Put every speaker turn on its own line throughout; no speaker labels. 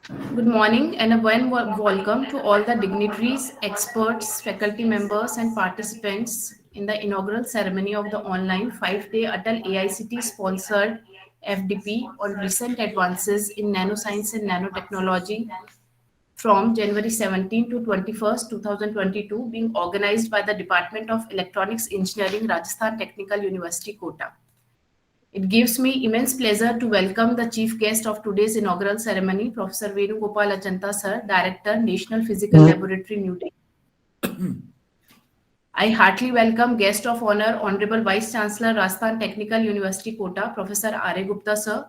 Good morning and a warm welcome to all the dignitaries, experts, faculty members, and participants in the inaugural ceremony of the online 5-day ATAL AICT sponsored FDP on recent advances in nanoscience and nanotechnology from January 17 to 21st, 2022, being organized by the Department of Electronics Engineering, Rajasthan Technical University, Kota. It gives me immense pleasure to welcome the chief guest of today's inaugural ceremony, Professor Venugopal Achanta Sir, Director, National Physical Laboratory, New Delhi. I heartily welcome guest of honor, Honorable Vice Chancellor, Rajasthan Technical University, Kota, Professor R.A. Gupta Sir.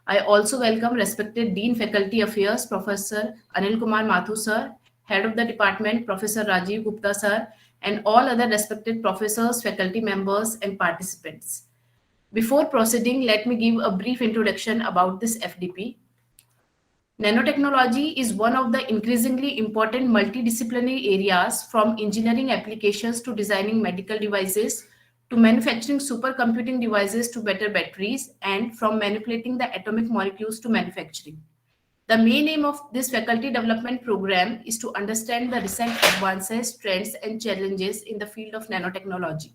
I also welcome respected Dean Faculty Affairs, Professor Anil Kumar Mathur Sir, Head of the Department, Professor Rajiv Gupta Sir, and all other respected professors, faculty members, and participants. Before proceeding, let me give a brief introduction about this FDP. Nanotechnology is one of the increasingly important multidisciplinary areas, from engineering applications to designing medical devices to manufacturing supercomputing devices to better batteries, and from manipulating the atomic molecules to manufacturing. The main aim of this faculty development program is to understand the recent advances, trends, and challenges in the field of nanotechnology.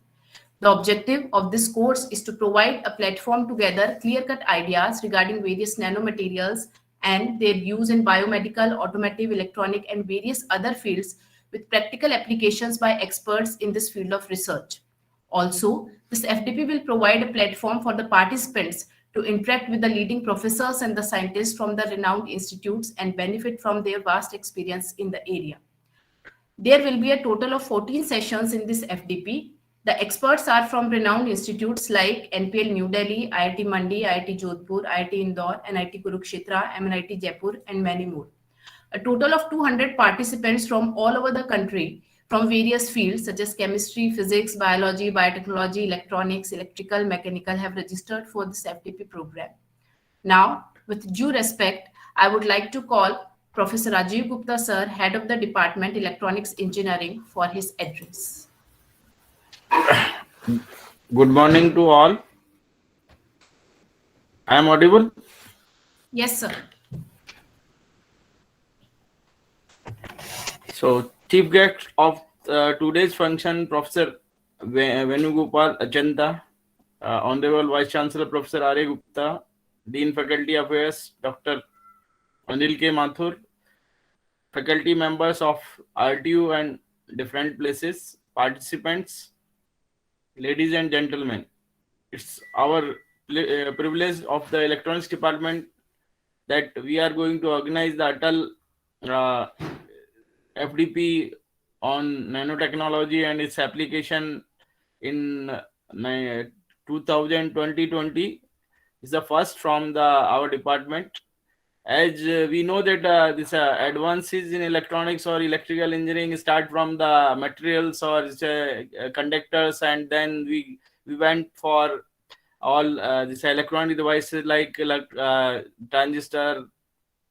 The objective of this course is to provide a platform to gather clear-cut ideas regarding various nanomaterials and their use in biomedical, automotive, electronic, and various other fields with practical applications by experts in this field of research. Also, this FDP will provide a platform for the participants to interact with the leading professors and the scientists from the renowned institutes and benefit from their vast experience in the area. There will be a total of 14 sessions in this FDP. The experts are from renowned institutes like NPL New Delhi, IIT Mandi, IIT Jodhpur, IIT Indore, NIT Kurukshetra, MNIT Jaipur, and many more. A total of 200 participants from all over the country from various fields such as chemistry, physics, biology, biotechnology, electronics, electrical, mechanical have registered for this FDP program. Now, with due respect, I would like to call Professor Rajiv Gupta Sir, Head of the Department Electronics Engineering, for his address.
Good morning to all. I am audible?
Yes, sir.
So, chief guest of today's function, Professor Venugopal Achanta, Honorable Vice Chancellor Professor R.A. Gupta, Dean Faculty Affairs Dr. Anil K. Mathur, faculty members of RTU and different places, participants, ladies and gentlemen. It's our privilege of the electronics department that we are going to organize the ATAL FDP on nanotechnology and its application in 2020 is the first from our department. As we know that this advances in electronics or electrical engineering start from the materials or conductors, and then we went for all these electronic devices like transistor,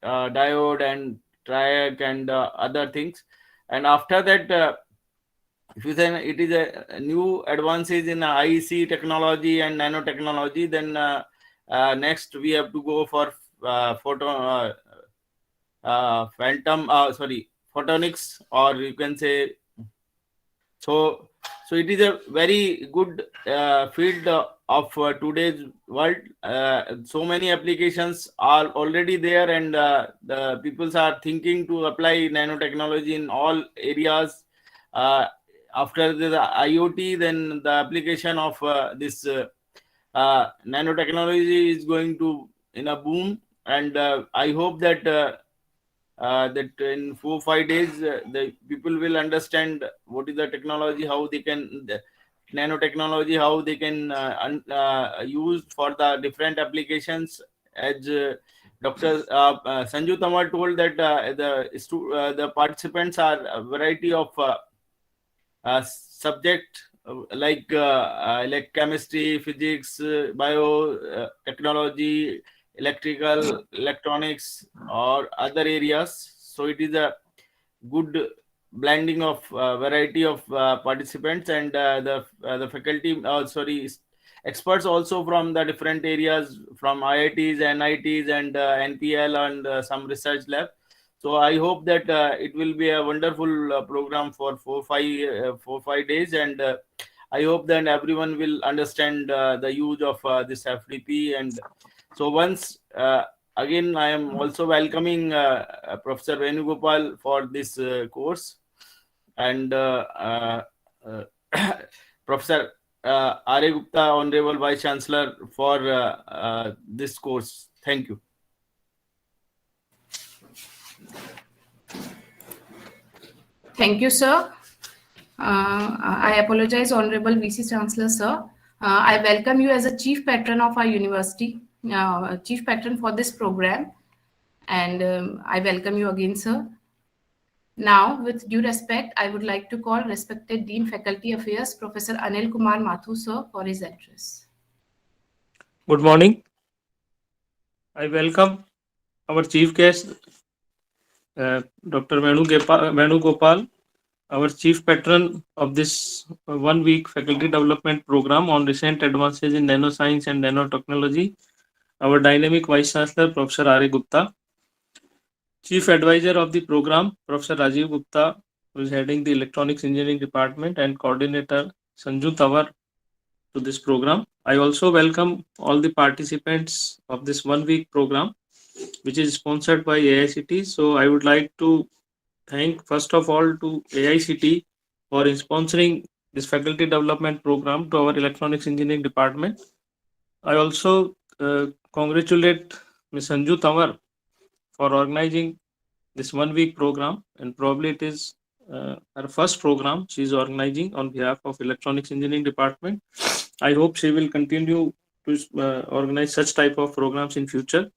diode, and triac, and other things. And after that, if you say it is a new advances in IEC technology and nanotechnology, then next we have to go for photonics, or you can say so it is a very good field of today's world. So many applications are already there, and the people are thinking to apply nanotechnology in all areas. After the IoT, then the application of this nanotechnology is going to in a boom, and I hope that that in 4-5 days the people will understand what is the technology, how they can nanotechnology, how they can use for the different applications. As Dr. Sanju Tamar told that the participants are a variety of subject like chemistry, physics, bio technology, electrical, electronics, or other areas. So it is a good blending of variety of participants, and the faculty experts also from the different areas, from IITs, NITs, and NPL, and some research lab. So I hope that it will be a wonderful program for 4 5 days, and I hope that everyone will understand the use of this FDP. And so once again, I am also welcoming Professor Venugopal for this course, and Professor R.A. Gupta, Honorable Vice Chancellor, for this course. Thank you.
Thank you, sir. I apologize, Honorable VC Chancellor, sir. I welcome you as a chief patron of our university, chief patron for this program, and I welcome you again, sir. Now, with due respect, I would like to call respected Dean Faculty Affairs, Professor Anil Kumar Mathu, sir, for his address.
Good morning. I welcome our chief guest, Dr. Venugopal, our chief patron of this 1 week faculty development program on recent advances in nanoscience and nanotechnology, our dynamic Vice Chancellor, Professor R.A. Gupta, Chief Advisor of the program, Professor Rajiv Gupta, who is heading the Electronics Engineering Department, and Coordinator Sanju Tawar to this program. I also welcome all the participants of this 1 week program, which is sponsored by AICT. So I would like to thank first of all to AICT for sponsoring this faculty development program to our Electronics Engineering Department. I also congratulate Ms. Sanju Tawar for organizing this 1 week program, and probably it is her first program she is organizing on behalf of Electronics Engineering Department. I hope she will continue to organize such type of programs in future.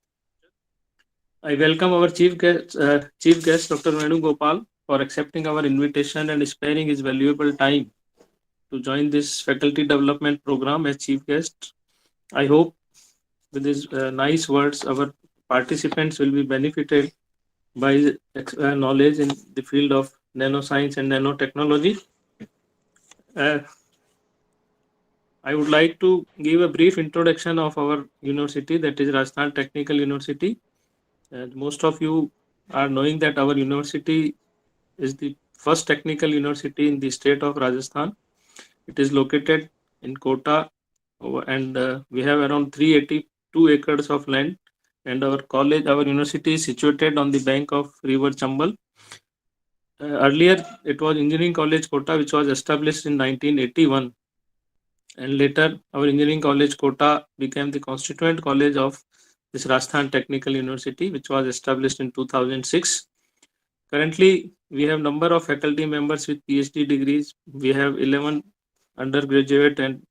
I welcome our chief guest Dr. Venugopal, for accepting our invitation and sparing his valuable time to join this faculty development program as chief guest. I hope with his nice words, our participants will be benefited by his knowledge in the field of nanoscience and nanotechnology. I would like to give a brief introduction of our university, that is Rajasthan Technical University. Most of you are knowing that our university is the first technical university in the state of Rajasthan. It is located in Kota, and we have around 382 acres of land. And our university is situated on the bank of River Chambal. Earlier, it was Engineering College Kota, which was established in 1981. And later, our Engineering College Kota became the constituent college of this Rajasthan Technical University, which was established in 2006. Currently, we have number of faculty members with PhD degrees. We have 11 undergraduate and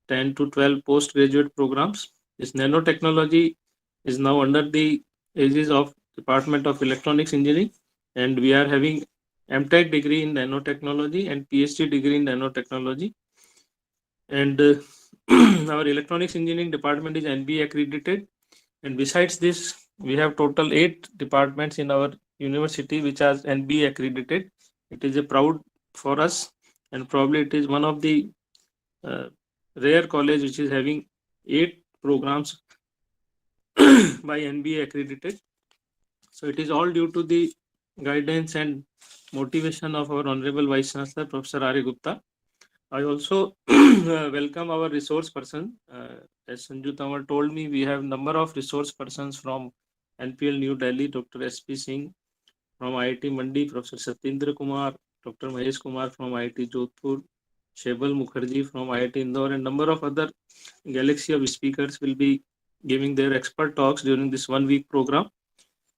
10 to 12 postgraduate programs. This nanotechnology is now under the aegis of Department of Electronics Engineering, and we are having MTech degree in nanotechnology and PhD degree in nanotechnology. And our Electronics Engineering Department is NBA accredited. And besides this, we have total 8 departments in our university which are NBA accredited. It is a proud for us, and probably it is one of the rare college which is having 8 programs by NBA accredited. So it is all due to the guidance and motivation of our Honorable Vice Chancellor, Professor R.A. Gupta. I also welcome our resource person. As Sanju Tawar told me, we have number of resource persons from NPL New Delhi, Dr. S.P. Singh from IIT Mandi, Professor Satyendra Kumar, Dr. Mahesh Kumar from IIT Jodhpur, Shebal Mukherjee from IIT Indore, and number of other galaxy of speakers will be giving their expert talks during this 1 week program.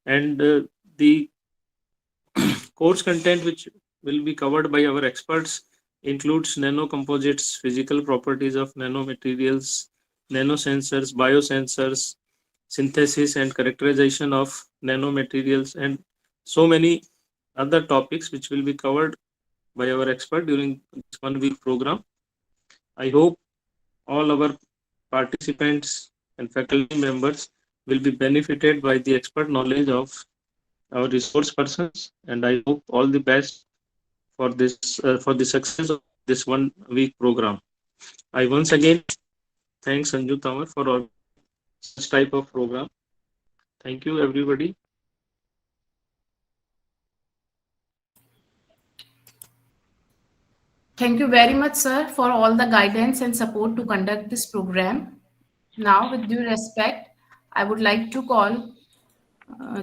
And the course content which will be covered by our experts includes nanocomposites, physical properties of nanomaterials, nanosensors, biosensors, synthesis and characterization of nanomaterials, and so many other topics which will be covered by our expert during this 1 week program. I hope all our participants and faculty members will be benefited by the expert knowledge of our resource persons, and I hope all the best for this for the success of this 1 week program. I once again thanks Sanju Tamar for all such type of program. Thank you everybody.
Thank you very much, sir, for all the guidance and support to conduct this program. Now, with due respect, I would like to call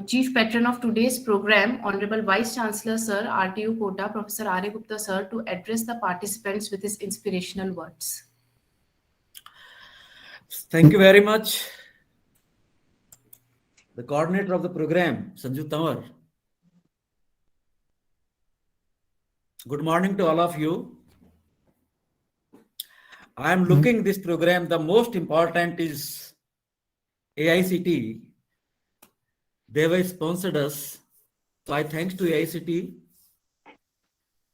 Chief Patron of today's program, Honorable Vice Chancellor, Sir, RTU Kota, Professor R.A. Gupta, sir, to address the participants with his inspirational words.
Thank you very much. The coordinator of the program, Sanju Tamar. Good morning to all of you. I am looking this program. The most important is AICT. They were sponsored us. So I thanks to AICT.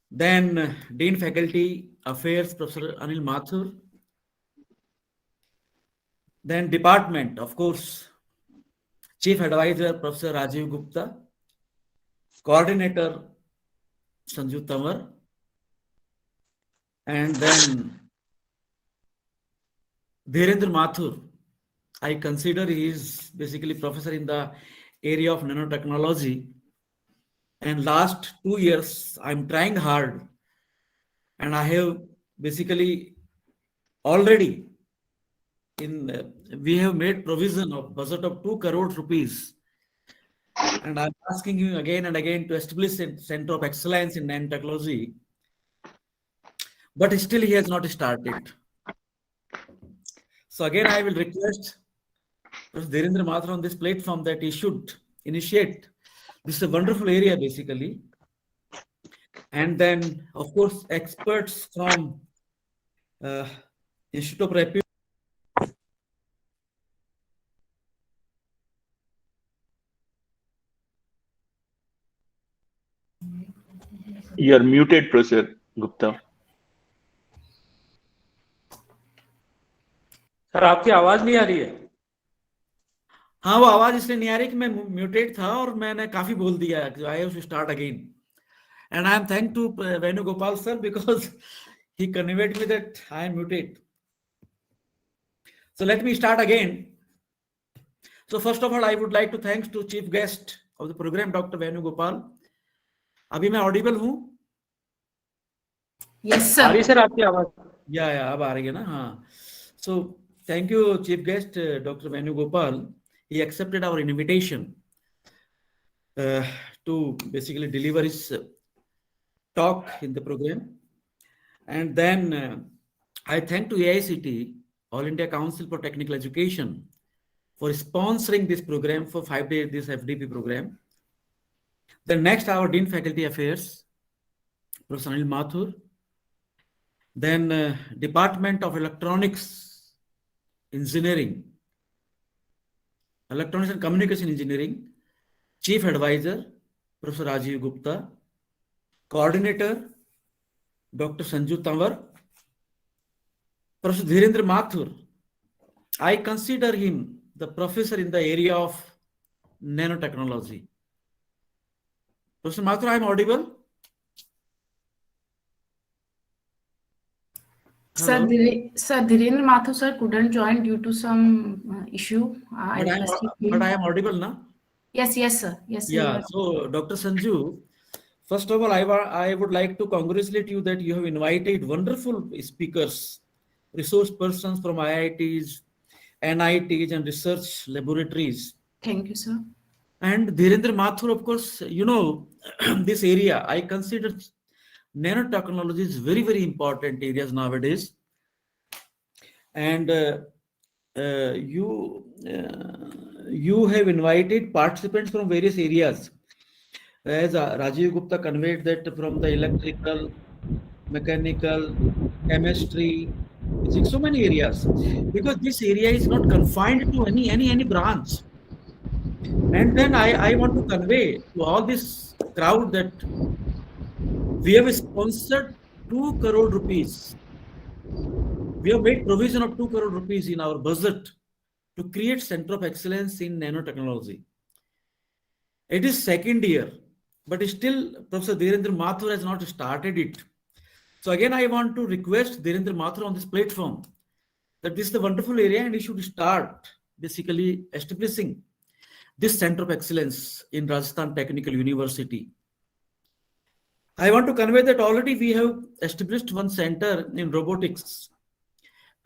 Then Dean Faculty Affairs, Professor Anil Mathur. Then department, of course, Chief Advisor, Professor Rajiv Gupta. Coordinator, Sanju Tamar. And then Dhirendra Mathur. I consider he is basically professor in the area of nanotechnology. And last 2 years, I'm trying hard. And I have basically already we have made provision of budget of 2 crore rupees. And I'm asking you again and again to establish a center of excellence in nanotechnology. But still he has not started. So again, I will request Dhirendra Mathur on this platform that he should initiate. This is a wonderful area basically. And then, of course, experts from Institute of Repute.
You are muted, Professor Gupta.
Sir आपकी आवाज नहीं आ रही है.
हाँ, वो आवाज इसलिए नहीं आ रही कि मैं म्यूटेड था और मैंने काफी बोल दिया. I have to start again. And I am thank to Venugopal sir because he conveyed me that I am muted. So let me start again. So first of all, I would like to thanks to chief guest of the program, Dr. Venugopal. अभी मैं audible हूँ?
Yes, sir.
आ रही sir आपकी आवाज.
Yeah, अब आ रही है ना. हाँ. So thank you, chief guest Dr. Venugopal. He accepted our invitation to basically deliver his talk in the program. And then I thank to AICT, All India Council for Technical Education, for sponsoring this program for 5 days, this FDP program. Then next, our Dean Faculty Affairs, Professor Anil Mathur. Then Department of Electronics Engineering, Electronics and Communication Engineering, Chief Advisor, Professor Rajiv Gupta. Coordinator, Dr. Sanju Tamar. Professor Dhirendra Mathur. I consider him the professor in the area of nanotechnology. Professor Mathur, I am audible?
Sir, Dhirendra Mathur sir couldn't join due to some issue.
But I am audible now?
Yes, sir. Yes, sir.
Yeah, so Dr. Sanju, first of all, I would like to congratulate you that you have invited wonderful speakers, resource persons from IITs, NITs, and research laboratories.
Thank you, sir.
And Dhirendra Mathur, of course, you know, this area, I consider nanotechnology is very, very important areas nowadays. And you have invited participants from various areas. As Rajiv Gupta conveyed that from the electrical, mechanical, chemistry, physics, so many areas. Because this area is not confined to any branch. And then I want to convey to all this crowd that we have sponsored 2 crore rupees. We have made provision of 2 crore rupees in our budget to create Center of Excellence in Nanotechnology. It is second year, but still Professor Dhirendra Mathur has not started it. So again, I want to request Dhirendra Mathur on this platform that this is a wonderful area and you should start basically establishing this center of excellence in Rajasthan Technical University. I want to convey that already we have established one center in robotics,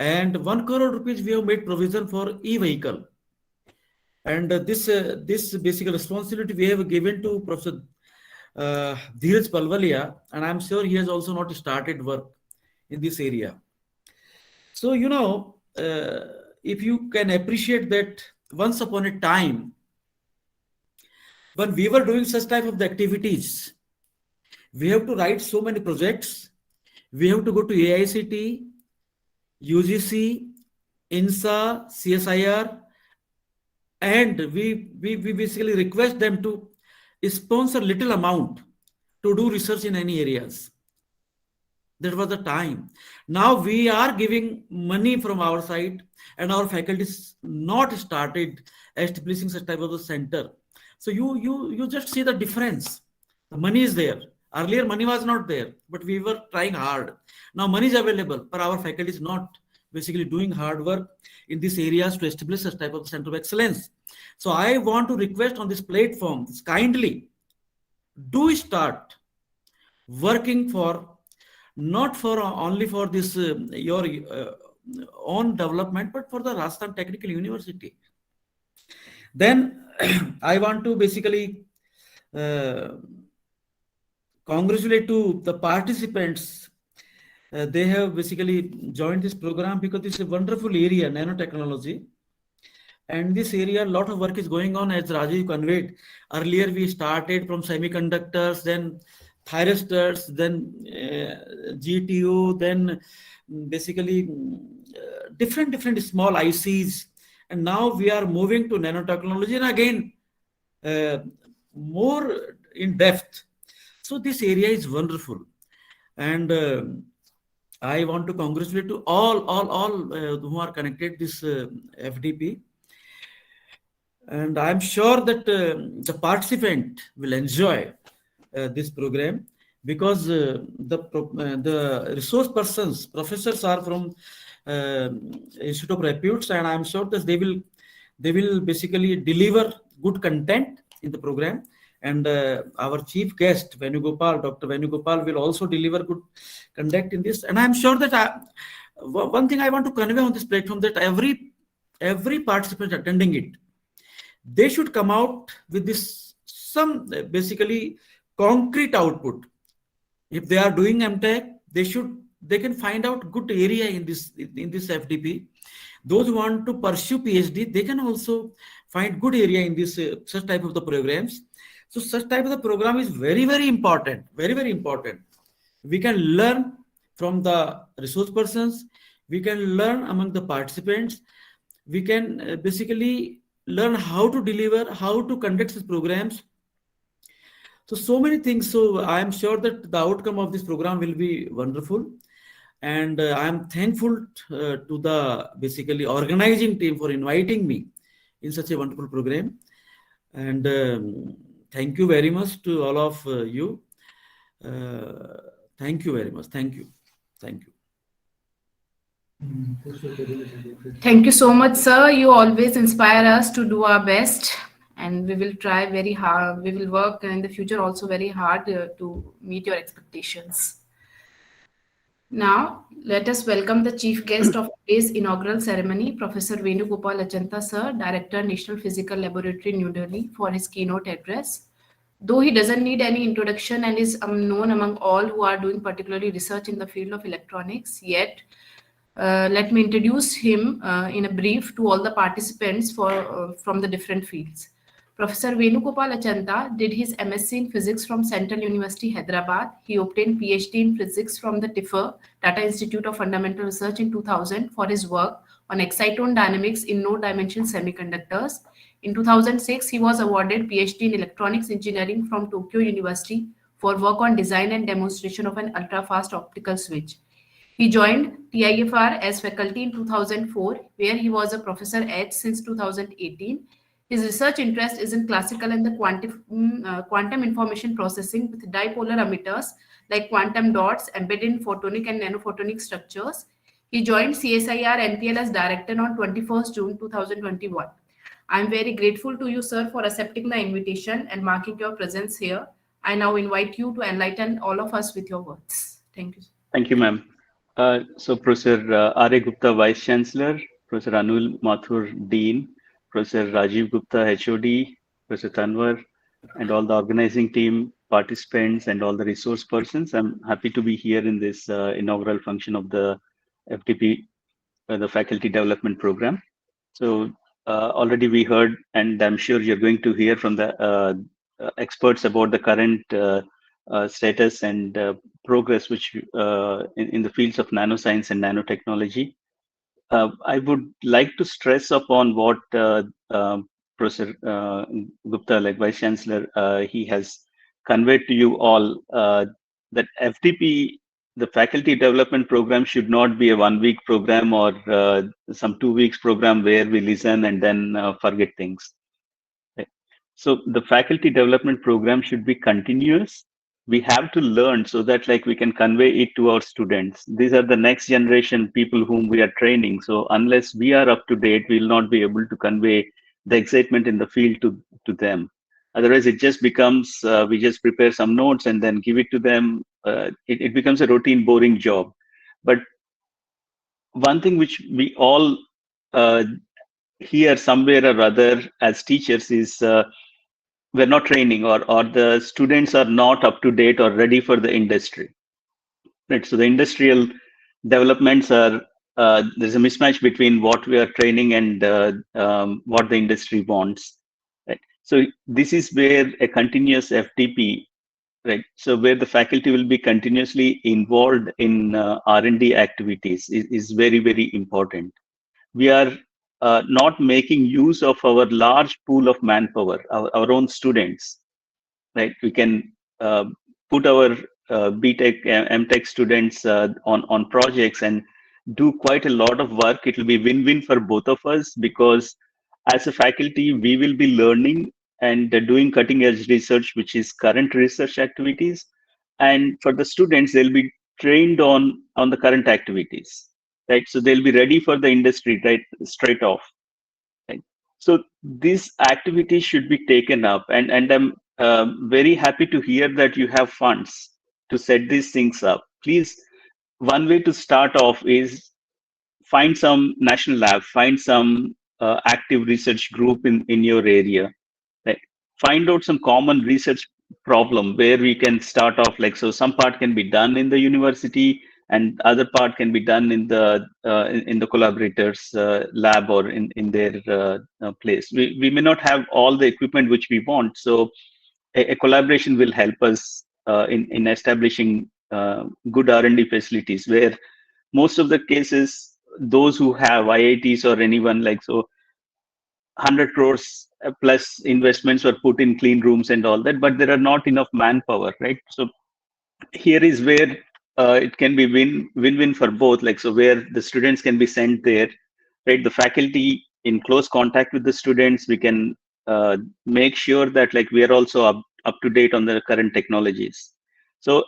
and 1 crore rupees we have made provision for e-vehicle. And this basic responsibility we have given to Professor Dheeraj Palwalia, and I'm sure he has also not started work in this area. So, if you can appreciate that once upon a time, when we were doing such type of the activities, we have to write so many projects. We have to go to AICT, UGC, INSA, CSIR, and we basically request them to sponsor little amount to do research in any areas. That was the time. Now we are giving money from our side, and our faculties not started establishing such type of a center. So you just see the difference. The money is there. Earlier money was not there, but we were trying hard. Now money is available, but our faculty is not basically doing hard work in these areas to establish such type of center of excellence. So I want to request on this platform, kindly do start working for, not for only for this your own development, but for the Rajasthan Technical University. Then I want to basically congratulate to the participants. They have basically joined this program because it's a wonderful area, nanotechnology. And this area, a lot of work is going on, as Rajiv conveyed. Earlier, we started from semiconductors, then thyristors, then GTO, then basically different small ICs. And now we are moving to nanotechnology, and again, more in depth. So this area is wonderful. And I want to congratulate to all who are connected this FDP. And I'm sure that the participant will enjoy this program, because the resource persons, professors are from Institute of Reputes, and I'm sure that they will basically deliver good content in the program. And our chief guest, Dr. Venugopal, will also deliver good content in this. And I'm sure that one thing I want to convey on this platform, that every participant attending it, they should come out with this some basically concrete output. If they are doing MTech, they can find out good area in this FDP. Those who want to pursue PhD, they can also find good area in this such type of the programs. So such type of the program is very, very important, very, very important. We can learn from the resource persons. We can learn among the participants. We can basically learn how to deliver, how to conduct these programs. So many things. So I am sure that the outcome of this program will be wonderful. And I am thankful to the basically organizing team for inviting me in such a wonderful program. And thank you very much to all of you. Thank you very much. Thank you. Thank you.
Thank you so much, sir. You always inspire us to do our best, and we will try very hard. We will work in the future also very hard to meet your expectations. Now, let us welcome the chief guest of today's inaugural ceremony, Professor Venugopal Achanta, sir, Director, National Physical Laboratory, New Delhi, for his keynote address. Though he doesn't need any introduction and is known among all who are doing particularly research in the field of electronics, yet let me introduce him in a brief to all the participants from the different fields. Professor Venugopal Achanta did his MSc in Physics from Central University, Hyderabad. He obtained PhD in Physics from the TIFR, Tata Institute of Fundamental Research, in 2000 for his work on excitone dynamics in no-dimension semiconductors. In 2006, he was awarded PhD in Electronics Engineering from Tokyo University for work on design and demonstration of an ultra-fast optical switch. He joined TIFR as faculty in 2004, where he was a professor at since 2018. His research interest is in classical and the quantum information processing with dipolar emitters like quantum dots embedded in photonic and nanophotonic structures. He joined CSIR NPL as director on 21st June 2021. I am very grateful to you, sir, for accepting the invitation and marking your presence here. I now invite you to enlighten all of us with your words. Thank you.
Thank you, ma'am. So Professor R.A. Gupta, Vice Chancellor, Professor Anul Mathur, Dean, Professor Rajiv Gupta, HOD, Professor Tanwar, and all the organizing team, participants, and all the resource persons. I'm happy to be here in this inaugural function of the FDP, the Faculty Development Program. So already we heard, and I'm sure you're going to hear from the experts about the current status and progress which in the fields of nanoscience and nanotechnology. I would like to stress upon what Professor Gupta, like Vice Chancellor, he has conveyed to you all that FDP, the Faculty Development Program, should not be a 1-week program or some 2 weeks program where we listen and then forget things. Right? So the Faculty Development Program should be continuous. We have to learn so that like we can convey it to our students. These are the next generation people whom we are training. So unless we are up to date, we will not be able to convey the excitement in the field to them. Otherwise, it just becomes, we just prepare some notes and then give it to them. It becomes a routine, boring job. But one thing which we all hear somewhere or other as teachers is we're not training, or the students are not up to date or ready for the industry. Right. So the industrial developments are, there's a mismatch between what we are training and what the industry wants. Right. So this is where a continuous FDP, right? So where the faculty will be continuously involved in R&D activities is very, very important. We are not making use of our large pool of manpower, our own students, right? We can put our BTech, MTech students on projects and do quite a lot of work. It will be win-win for both of us, because as a faculty, we will be learning and doing cutting-edge research, which is current research activities. And for the students, they'll be trained on the current activities, right? So they'll be ready for the industry, right, straight off. Right? So these activities should be taken up, and I'm very happy to hear that you have funds to set these things up. Please, one way to start off is find some national lab, find some active research group in your area. Right? Find out some common research problem where we can start off, like, so some part can be done in the university and other part can be done in the collaborators lab or in their place. We may not have all the equipment which we want, so a collaboration will help us in establishing good R&D facilities, where most of the cases, those who have IITs or anyone, like, so 100 crores plus investments were put in clean rooms and all that, but there are not enough manpower, right? So here is where it can be win-win for both, like, so where the students can be sent there, right? The faculty in close contact with the students, we can make sure that like we are also up to date on the current technologies. So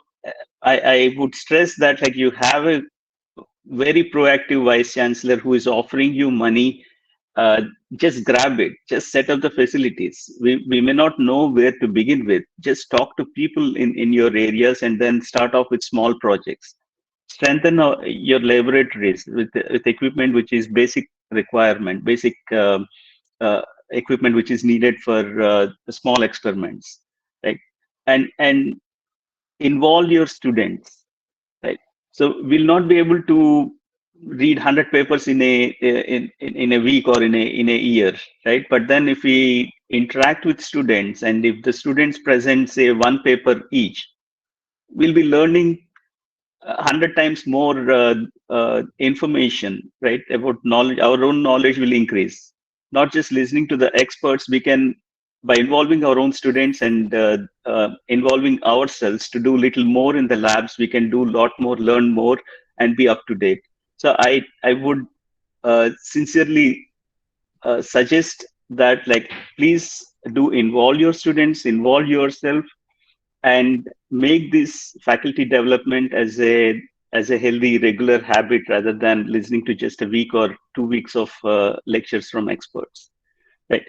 I would stress that like you have a very proactive vice chancellor who is offering you money. Just grab it, just set up the facilities. We may not know where to begin with. Just talk to people in your areas and then start off with small projects. Strengthen your laboratories with equipment which is basic requirement, basic equipment which is needed for small experiments, right? And involve your students, right? So we'll not be able to read 100 papers in a week or in a year, right? But then if we interact with students, and if the students present say 1 paper each, we'll be learning 100 times more information, right, about knowledge. Our own knowledge will increase. Not just listening to the experts, we can, by involving our own students and involving ourselves to do little more in the labs, we can do a lot more, learn more, and be up to date. So I would sincerely suggest that, like, please do involve your students, involve yourself, and make this faculty development as a as a healthy, regular habit rather than listening to just a week or 2 weeks of lectures from experts. Right.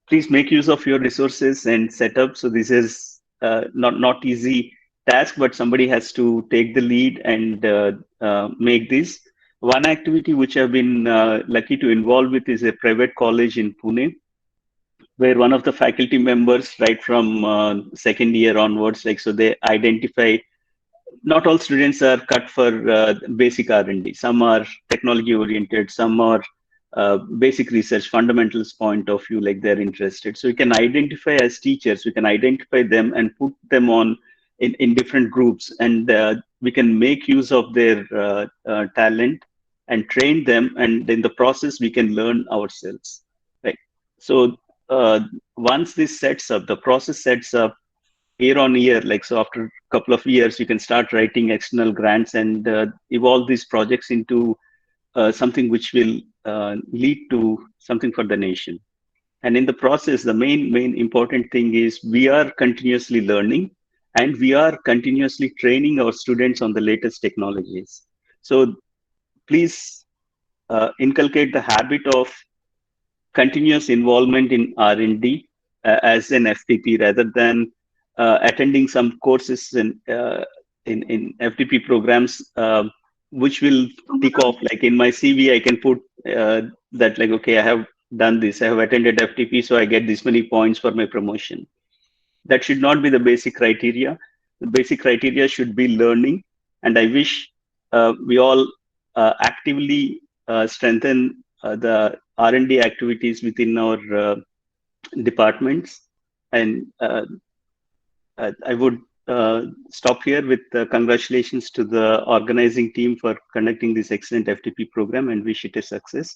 Please make use of your resources and setup. So this is not easy task, but somebody has to take the lead and make this. One activity which I've been lucky to involve with is a private college in Pune, where one of the faculty members, right from second year onwards, like so they identify not all students are cut for basic R&D. Some are technology oriented, some are basic research fundamentals point of view, like they're interested. So we can identify as teachers, we can identify them and put them on in different groups, and we can make use of their talent and train them, and in the process we can learn ourselves, right? So once this sets up, the process sets up year on year, like so after a couple of years you can start writing external grants and evolve these projects into something which will lead to something for the nation. And in the process, the main important thing is we are continuously learning and we are continuously training our students on the latest technologies. So please inculcate the habit of continuous involvement in R&D as an FDP rather than attending some courses in FDP programs, which will tick off. Like in my CV, I can put that like, okay, I have done this, I have attended FDP, so I get this many points for my promotion. That should not be the basic criteria. The basic criteria should be learning. And I wish we all actively strengthen the R&D activities within our departments. And I would stop here with congratulations to the organizing team for conducting this excellent FTP program and wish it a success.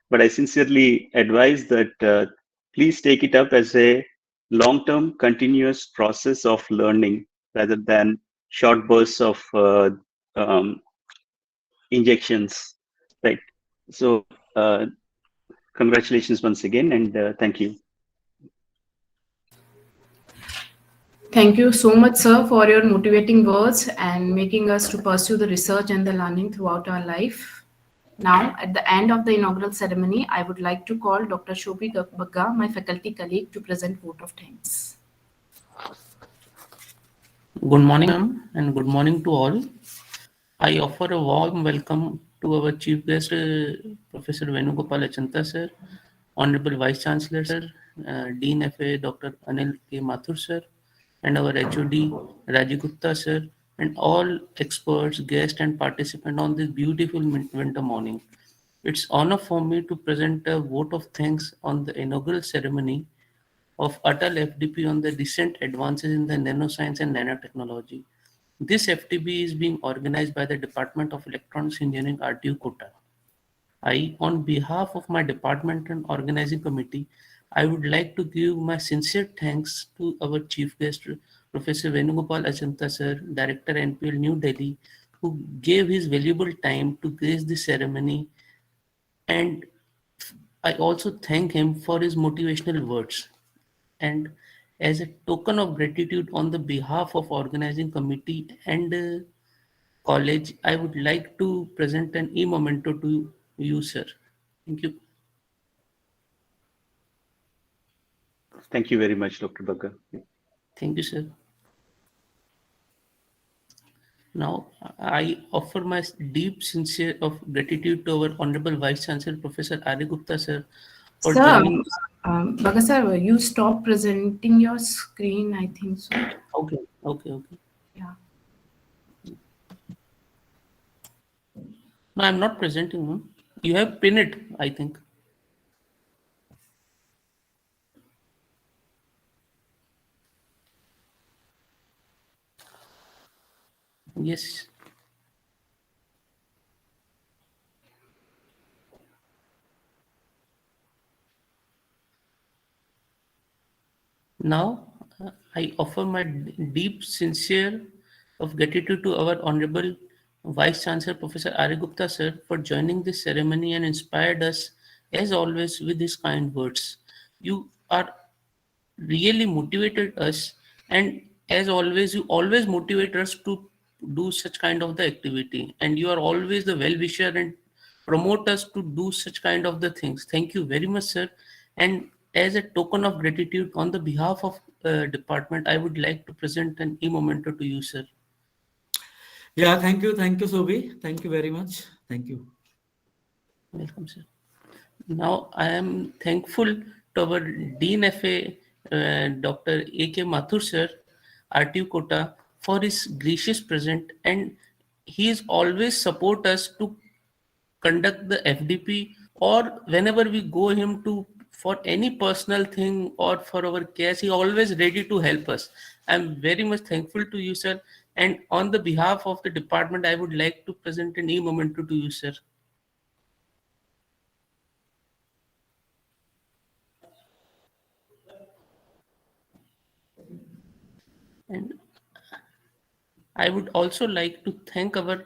But I sincerely advise that please take it up as a long-term continuous process of learning rather than short bursts of injections, right? So congratulations once again, and thank you.
Thank you so much, sir, for your motivating words and making us to pursue the research and the learning throughout our life. Now, at the end of the inaugural ceremony, I would like to call Dr. Shobhi Bagga, my faculty colleague, to present vote of thanks.
Good morning, ma'am, and good morning to all. I offer a warm welcome to our Chief Guest, Professor Venugopal Achanta, sir, Honorable Vice Chancellor, sir, Dean FA, Dr. Anil K. Mathur, sir, and our HOD, Rajiv Gupta, sir, and all experts, guests, and participants on this beautiful winter morning. It's honor for me to present a vote of thanks on the inaugural ceremony of ATAL FDP on the recent advances in the nanoscience and nanotechnology. This FTP is being organized by the Department of Electronics Engineering, RTU Kota. I, on behalf of my department and organizing committee, I would like to give my sincere thanks to our chief guest, Professor Venugopal Achanta, sir, Director NPL New Delhi, who gave his valuable time to grace the ceremony. And I also thank him for his motivational words. And as a token of gratitude on the behalf of organizing committee and college, I would like to present an e-memento to you, sir. Thank you.
Thank you very much, Dr. Bagga.
Thank you, sir. Now, I offer my deep sincere of gratitude to our Honorable Vice Chancellor, Professor Ari Gupta, sir, for joining.
Bagga sir, you stop presenting your screen, I think so.
Okay.
Yeah.
No, I'm not presenting, ma'am. You have pinned it, I think. Yes. Now, I offer my deep, sincere of gratitude to our Honorable Vice Chancellor, Professor Ari Gupta, sir, for joining this ceremony and inspired us, as always, with his kind words. You are really motivated us, and as always, you always motivate us to do such kind of the activity, and you are always the well-wisher and promote us to do such kind of the things. Thank you very much, sir. And as a token of gratitude on the behalf of department, I would like to present an e-memento to you, sir.
Yeah, thank you, Sobi. Thank you very much. Thank you.
Welcome, sir. Now I am thankful to our Dean FA, Dr. A.K. Mathur sir, RTU Kota, for his gracious present, and he is always support us to conduct the FDP, or whenever we go him to for any personal thing or for our case, he always ready to help us. I'm very much thankful to you, sir. And on the behalf of the department, I would like to present an e-memento to you, sir. And I would also like to thank our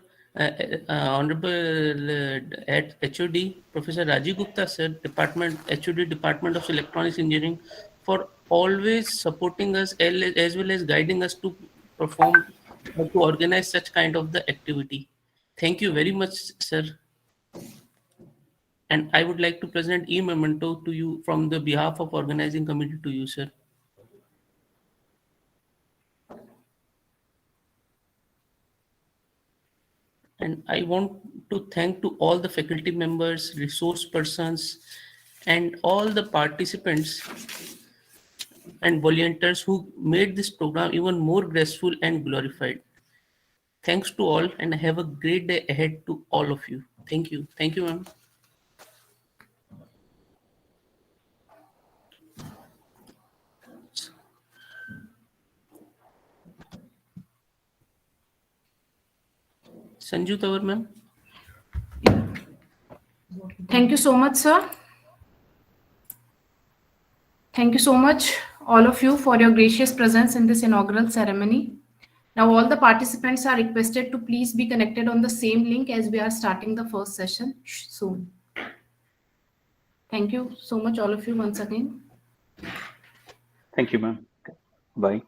Honorable at HOD, Professor Rajiv Gupta, sir, Department HOD, Department of Electronics Engineering, for always supporting us as well as guiding us to perform or to organize such kind of the activity. Thank you very much, sir. And I would like to present e-memento to you from the behalf of organizing committee to you, sir. And I want to thank to all the faculty members, resource persons, and all the participants and volunteers who made this program even more graceful and glorified. Thanks to all, and have a great day ahead to all of you. Thank you. Thank you, ma'am. Sanju Tawar, ma'am.
Thank you so much, sir. Thank you so much, all of you, for your gracious presence in this inaugural ceremony. Now, all the participants are requested to please be connected on the same link as we are starting the first session soon. Thank you so much, all of you, once again.
Thank you, ma'am. Bye.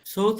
So